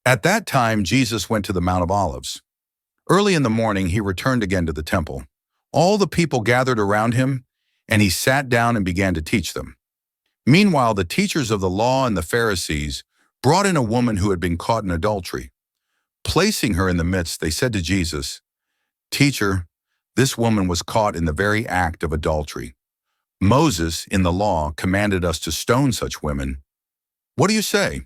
At that time, Jesus went to the Mount of Olives. Early in the morning, he returned again to the temple. All the people gathered around him, and he sat down and began to teach them. Meanwhile, the teachers of the law and the Pharisees brought in a woman who had been caught in adultery. Placing her in the midst, they said to Jesus, "Teacher, this woman was caught in the very act of adultery. Moses, in the law, commanded us to stone such women. What do you say?"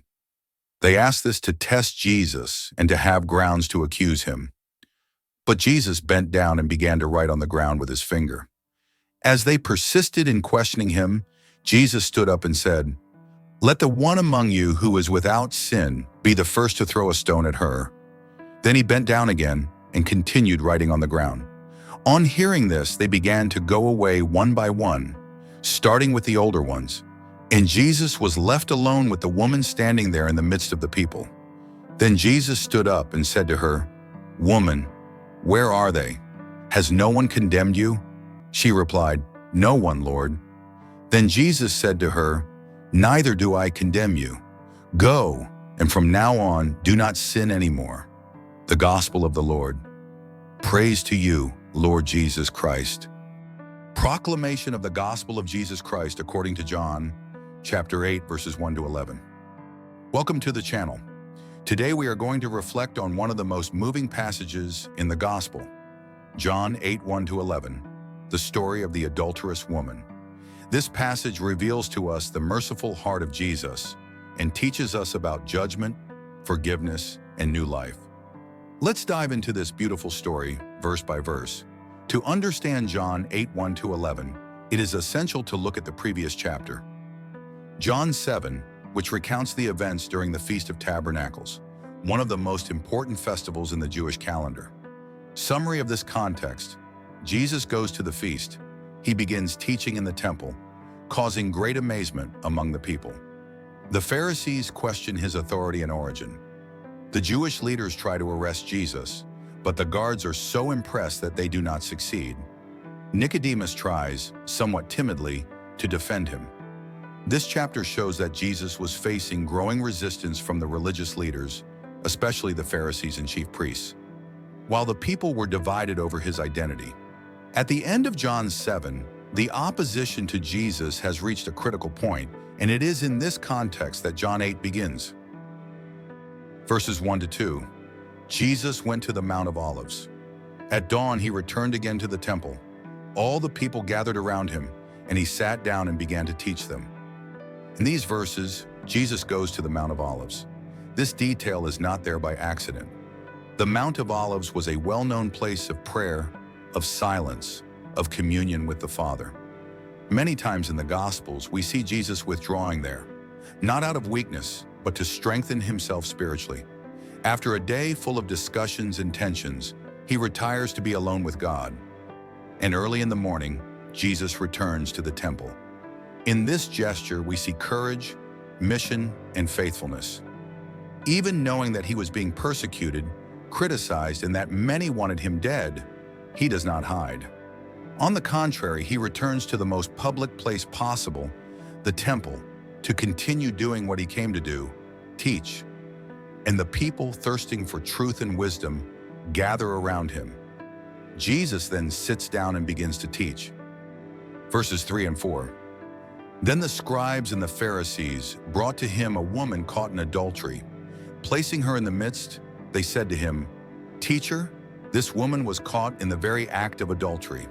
They asked this to test Jesus and to have grounds to accuse him. But Jesus bent down and began to write on the ground with his finger. As they persisted in questioning him, Jesus stood up and said, "Let the one among you who is without sin be the first to throw a stone at her." Then he bent down again and continued writing on the ground. On hearing this, they began to go away one by one, starting with the older ones. And Jesus was left alone with the woman standing there in the midst of the people. Then Jesus stood up and said to her, "Woman, where are they? Has no one condemned you?" She replied, "No one, Lord." Then Jesus said to her, "Neither do I condemn you. Go, and from now on, do not sin anymore." The Gospel of the Lord. Praise to you, Lord Jesus Christ. Proclamation of the Gospel of Jesus Christ according to John, chapter 8, verses 1 to 11. Welcome to the channel. Today we are going to reflect on one of the most moving passages in the Gospel, John 8, 1 to 11, the story of the adulterous woman. This passage reveals to us the merciful heart of Jesus and teaches us about judgment, forgiveness, and new life. Let's dive into this beautiful story, verse by verse. To understand John 8, 1 to 11, it is essential to look at the previous chapter. John 7, which recounts the events during the Feast of Tabernacles, one of the most important festivals in the Jewish calendar. Summary of this context: Jesus goes to the feast. He begins teaching in the temple, causing great amazement among the people. The Pharisees question his authority and origin. The Jewish leaders try to arrest Jesus, but the guards are so impressed that they do not succeed. Nicodemus tries, somewhat timidly, to defend him. This chapter shows that Jesus was facing growing resistance from the religious leaders, especially the Pharisees and chief priests, while the people were divided over his identity. At the end of John 7, the opposition to Jesus has reached a critical point, and it is in this context that John 8 begins. Verses 1 to 2. Jesus went to the Mount of Olives. At dawn, he returned again to the temple. All the people gathered around him, and he sat down and began to teach them. In these verses, Jesus goes to the Mount of Olives. This detail is not there by accident. The Mount of Olives was a well-known place of prayer, of silence, of communion with the Father. Many times in the Gospels, we see Jesus withdrawing there, not out of weakness, but to strengthen himself spiritually. After a day full of discussions and tensions, he retires to be alone with God. And early in the morning, Jesus returns to the temple. In this gesture, we see courage, mission, and faithfulness. Even knowing that he was being persecuted, criticized, and that many wanted him dead, he does not hide. On the contrary, he returns to the most public place possible, the temple, to continue doing what he came to do, teach. And the people, thirsting for truth and wisdom, gather around him. Jesus then sits down and begins to teach. Verses 3 and 4. Then the scribes and the Pharisees brought to him a woman caught in adultery. Placing her in the midst, they said to him, "Teacher, this woman was caught in the very act of adultery."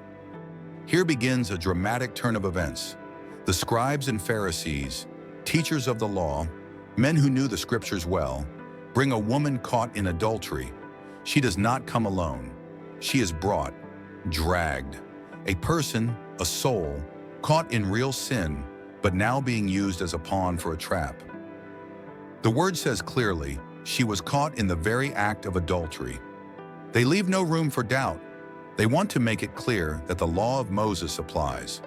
Here begins a dramatic turn of events. The scribes and Pharisees, teachers of the law, men who knew the scriptures well, bring a woman caught in adultery. She does not come alone. She is brought, dragged. A person, a soul, caught in real sin, but now being used as a pawn for a trap. The word says clearly, she was caught in the very act of adultery. They leave no room for doubt. They want to make it clear that the law of Moses applies.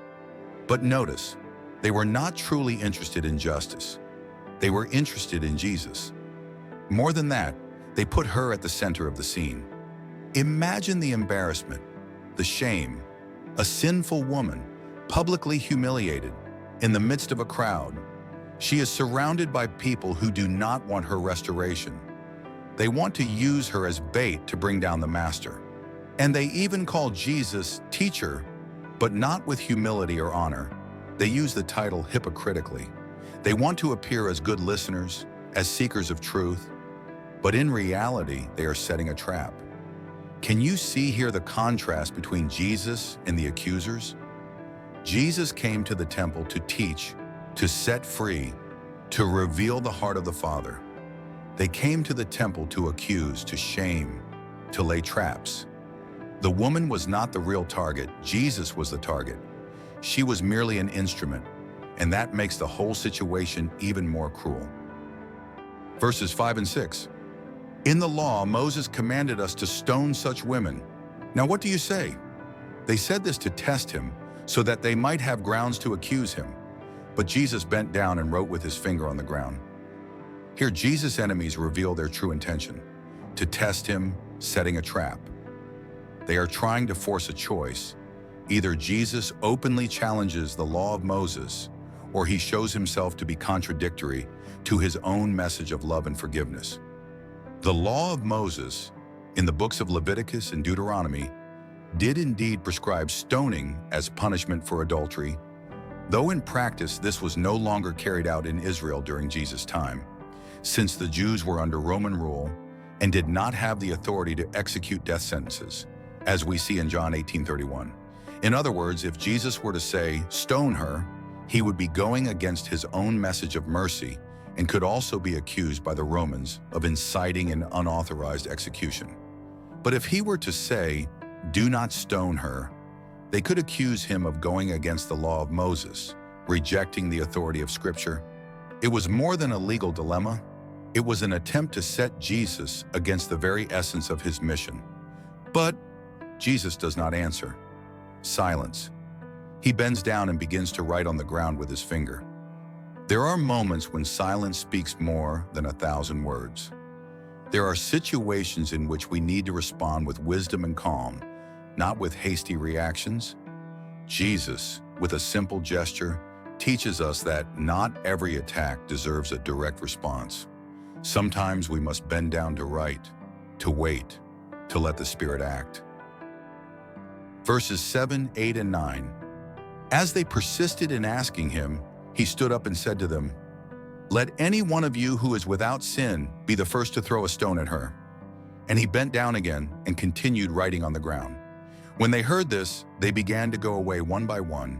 But notice, they were not truly interested in justice. They were interested in Jesus. More than that, they put her at the center of the scene. Imagine the embarrassment, the shame, a sinful woman, publicly humiliated, in the midst of a crowd. She is surrounded by people who do not want her restoration. They want to use her as bait to bring down the master. And they even call Jesus teacher, but not with humility or honor. They use the title hypocritically. They want to appear as good listeners, as seekers of truth, but in reality, they are setting a trap. Can you see here the contrast between Jesus and the accusers? Jesus came to the temple to teach, to set free, to reveal the heart of the Father. They came to the temple to accuse, to shame, to lay traps. The woman was not the real target, Jesus was the target. She was merely an instrument, and that makes the whole situation even more cruel. Verses 5 and 6. In the law, Moses commanded us to stone such women. Now what do you say? They said this to test him, so that they might have grounds to accuse him. But Jesus bent down and wrote with his finger on the ground. Here Jesus' enemies reveal their true intention, to test him, setting a trap. They are trying to force a choice. Either Jesus openly challenges the law of Moses, or he shows himself to be contradictory to his own message of love and forgiveness. The law of Moses, in the books of Leviticus and Deuteronomy, did indeed prescribe stoning as punishment for adultery, though in practice this was no longer carried out in Israel during Jesus' time, since the Jews were under Roman rule and did not have the authority to execute death sentences, as we see in John 18:31. In other words, if Jesus were to say, "Stone her," he would be going against his own message of mercy and could also be accused by the Romans of inciting an unauthorized execution. But if he were to say, "Do not stone her," they could accuse him of going against the law of Moses, rejecting the authority of Scripture. It was more than a legal dilemma. It was an attempt to set Jesus against the very essence of his mission. But Jesus does not answer. Silence. He bends down and begins to write on the ground with his finger. There are moments when silence speaks more than 1,000 words. There are situations in which we need to respond with wisdom and calm, not with hasty reactions. Jesus, with a simple gesture, teaches us that not every attack deserves a direct response. Sometimes we must bend down to write, to wait, to let the Spirit act. Verses 7, 8, and 9. As they persisted in asking him, he stood up and said to them, "Let any one of you who is without sin be the first to throw a stone at her." And he bent down again and continued writing on the ground. When they heard this, they began to go away one by one,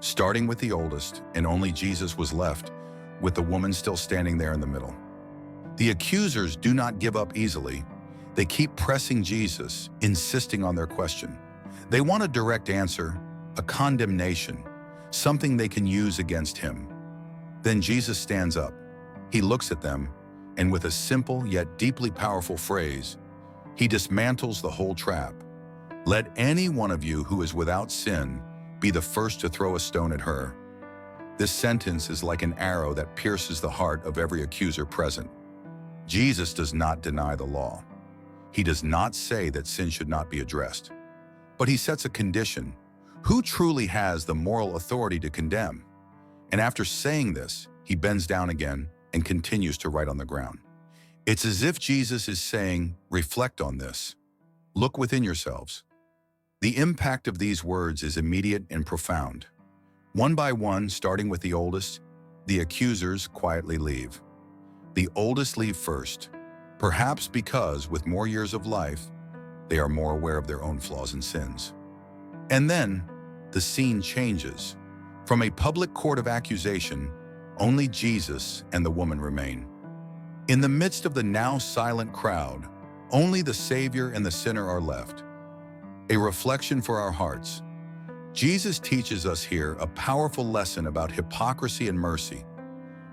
starting with the oldest, and only Jesus was left, with the woman still standing there in the middle. The accusers do not give up easily. They keep pressing Jesus, insisting on their question. They want a direct answer, a condemnation, something they can use against him. Then Jesus stands up. He looks at them, and with a simple yet deeply powerful phrase, he dismantles the whole trap. "Let any one of you who is without sin be the first to throw a stone at her." This sentence is like an arrow that pierces the heart of every accuser present. Jesus does not deny the law. He does not say that sin should not be addressed. But he sets a condition. Who truly has the moral authority to condemn? And after saying this, he bends down again and continues to write on the ground. It's as if Jesus is saying, reflect on this. Look within yourselves. The impact of these words is immediate and profound. One by one, starting with the oldest, the accusers quietly leave. The oldest leave first, perhaps because, with more years of life, they are more aware of their own flaws and sins. And then, the scene changes. From a public court of accusation, only Jesus and the woman remain. In the midst of the now silent crowd, only the Savior and the sinner are left. A reflection for our hearts. Jesus teaches us here a powerful lesson about hypocrisy and mercy.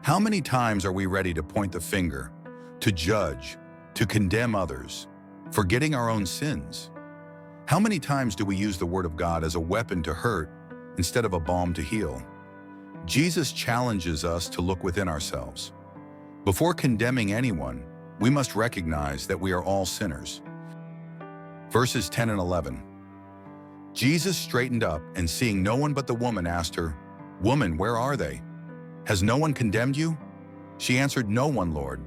How many times are we ready to point the finger, to judge, to condemn others, forgetting our own sins? How many times do we use the Word of God as a weapon to hurt instead of a balm to heal? Jesus challenges us to look within ourselves. Before condemning anyone, we must recognize that we are all sinners. Verses 10 and 11. Jesus straightened up and seeing no one but the woman asked her, "Woman, where are they? Has no one condemned you?" She answered, "No one, Lord."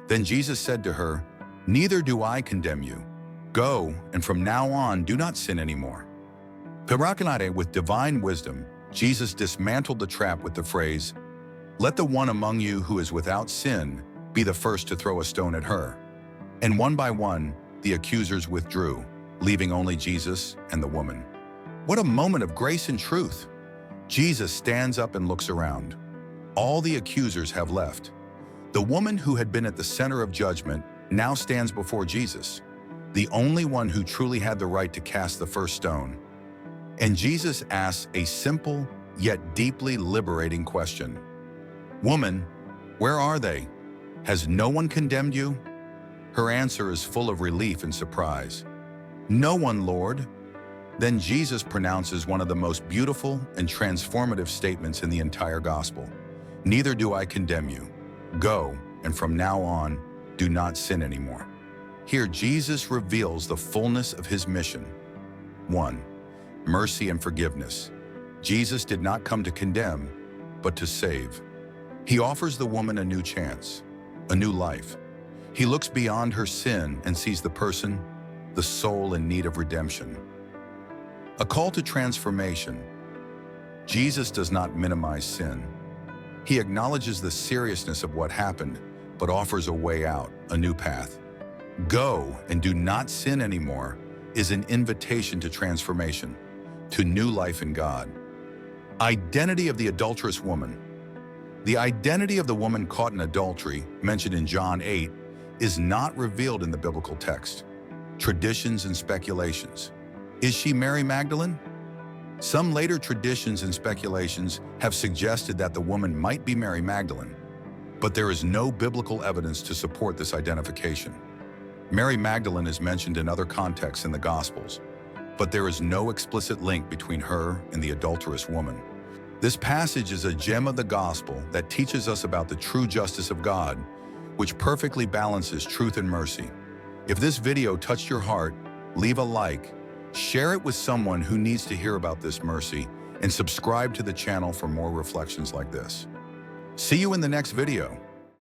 Then Jesus said to her, Neither do I condemn you. Go, and from now on do not sin anymore. With divine wisdom, Jesus dismantled the trap with the phrase, "Let the one among you who is without sin be the first to throw a stone at her." And one by one, the accusers withdrew, leaving only Jesus and the woman. What a moment of grace and truth! Jesus stands up and looks around. All the accusers have left. The woman who had been at the center of judgment now stands before Jesus, the only one who truly had the right to cast the first stone. And Jesus asks a simple yet deeply liberating question. "Woman, where are they? Has no one condemned you?" Her answer is full of relief and surprise. "No one, Lord." Then Jesus pronounces one of the most beautiful and transformative statements in the entire gospel. "Neither do I condemn you. Go, and from now on, do not sin anymore." Here, Jesus reveals the fullness of his mission. 1. Mercy and forgiveness. Jesus did not come to condemn, but to save. He offers the woman a new chance, a new life. He looks beyond her sin and sees the person, the soul in need of redemption. A call to transformation. Jesus does not minimize sin. He acknowledges the seriousness of what happened, but offers a way out, a new path. Go and do not sin anymore is an invitation to transformation, to new life in God. Identity of the adulterous woman. The identity of the woman caught in adultery, mentioned in John 8, is not revealed in the biblical text. Traditions and speculations. Is she Mary Magdalene? Some later traditions and speculations have suggested that the woman might be Mary Magdalene, but there is no biblical evidence to support this identification. Mary Magdalene is mentioned in other contexts in the Gospels, but there is no explicit link between her and the adulterous woman. This passage is a gem of the gospel that teaches us about the true justice of God, which perfectly balances truth and mercy. If this video touched your heart, leave a like, share it with someone who needs to hear about this mercy, and subscribe to the channel for more reflections like this. See you in the next video.